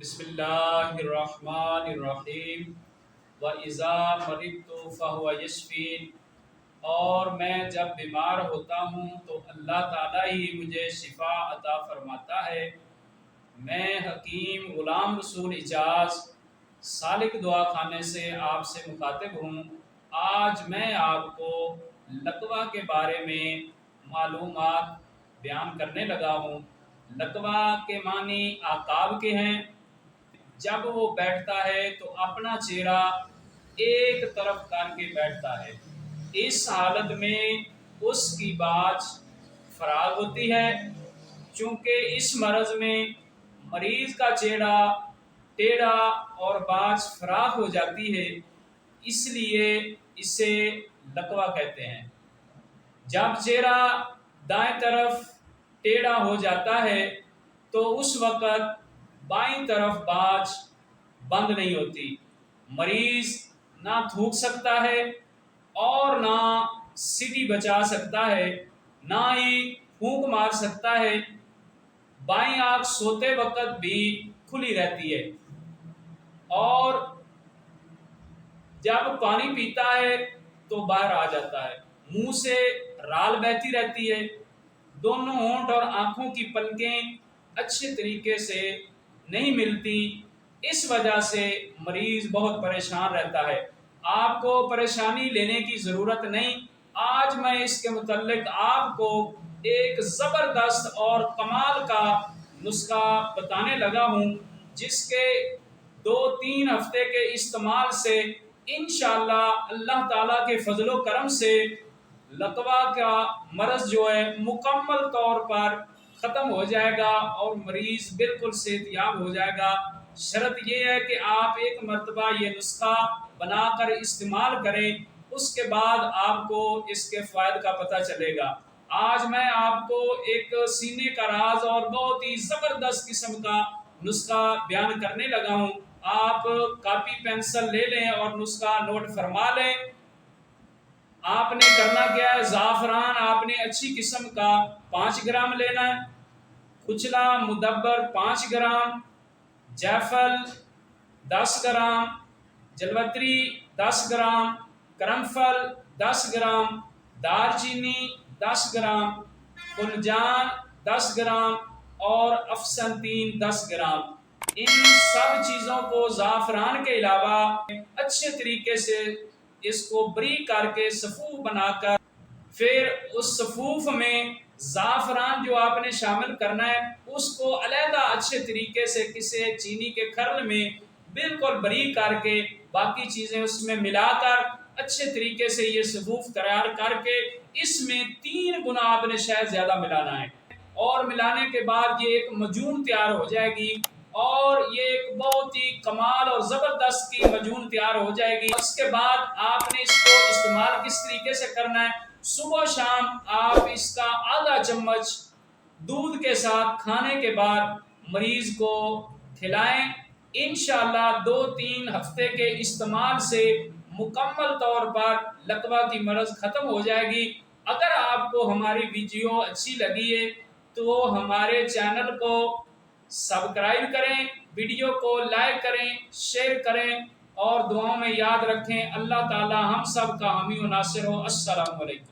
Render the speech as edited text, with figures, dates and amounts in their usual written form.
بسم اللہ الرحمن الرحیم وَإِذَا مَرِضْتُ فَهُوَ يَشْفِينِ۔ اور میں جب بیمار ہوتا ہوں تو اللہ تعالیٰ ہی مجھے شفا عطا فرماتا ہے۔ میں حکیم غلام رسول اجاز سالک دعا خانے سے آپ سے مخاطب ہوں۔ آج میں آپ کو لقوہ کے بارے میں معلومات بیان کرنے لگا ہوں۔ لقوہ کے معنی عقاب کے ہیں۔ جب وہ بیٹھتا ہے تو اپنا چہرہ ایک طرف کر کے بیٹھتا ہے، اس حالت میں اس کی باچ فراغ ہوتی ہے۔ چونکہ اس مرض میں مریض کا چہرہ ٹیڑھا اور باچ فراغ ہو جاتی ہے، اس لیے اسے لقوہ کہتے ہیں۔ جب چہرہ دائیں طرف ٹیڑھا ہو جاتا ہے تو اس وقت بائیں طرف باچ بند نہیں ہوتی۔ مریض نہ تھوک سکتا ہے اور نہ سیٹی بچا سکتا ہے، نہ ہی پھونک مار سکتا ہے۔ بائیں آنکھ سوتے وقت بھی کھلی رہتی ہے، اور جب پانی پیتا ہے تو باہر آ جاتا ہے۔ منہ سے رال بہتی رہتی ہے۔ دونوں ہونٹ اور آنکھوں کی پلکیں اچھے طریقے سے نہیں ملتی، اس وجہ سے مریض بہت پریشان رہتا ہے۔ آپ کو پریشانی لینے کی ضرورت نہیں۔ آج میں اس کے متعلق آپ کو ایک زبردست اور کمال کا نسخہ بتانے لگا ہوں، جس کے 2-3 ہفتے کے استعمال سے انشاءاللہ اللہ تعالیٰ کے فضل و کرم سے لقوہ کا مرض جو ہے مکمل طور پر ختم ہو جائے گا اور مریض بالکل صحت یاب ہو جائے گا۔ شرط یہ ہے کہ آپ ایک مرتبہ یہ نسخہ بنا کر استعمال کریں، اس کے بعد آپ کو اس کے فوائد کا پتہ چلے گا۔ آج میں آپ کو ایک سینے کا راز اور بہت ہی زبردست قسم کا نسخہ بیان کرنے لگا ہوں۔ آپ کاپی پینسل لے لیں اور نسخہ نوٹ فرما لیں۔ آپ نے کرنا کیا ہے، زعفران آپ نے اچھی قسم کا 5 گرام لینا ہے، کچلا مدبر 5 گرام، جیفل 10 گرام، جلوتری 10 گرام، کرنفل 10 گرام، دار چینی 10 گرام، فلجان 10 گرام اور افسنتین 10 گرام۔ ان سب چیزوں کو زعفران کے علاوہ اچھے طریقے سے اس کو بریک کر کے صفوف بنا کر، پھر اس صفوف میں زعفران جو آپ نے شامل کرنا ہے اس کو علیحدہ اچھے طریقے سے کسی چینی کے کھرل میں بالکل بریک کر کے باقی چیزیں اس میں ملا کر اچھے طریقے سے یہ صفوف تیار کر کے اس میں 3 گنا آپ نے شہد زیادہ ملانا ہے، اور ملانے کے بعد یہ ایک مجون تیار ہو جائے گی، اور یہ ایک بہت ہی کمال اور زبردست کی مجون تیار ہو جائے گی۔ اس کے بعد آپ نے اس کو استعمال کس طریقے سے کرنا ہے، صبح شام آپ اس کا آدھا چمچ دودھ کے ساتھ کھانے کے بعد مریض کو کھلائیں۔ انشاءاللہ 2-3 ہفتے کے استعمال سے مکمل طور پر لقوہ کی مرض ختم ہو جائے گی۔ اگر آپ کو ہماری ویڈیو اچھی لگی ہے تو ہمارے چینل کو سبسکرائب کریں، ویڈیو کو لائک کریں، شیئر کریں، اور دعاؤں میں یاد رکھیں۔ اللہ تعالی ہم سب کا حامی و ناصر ہو۔ السلام علیکم۔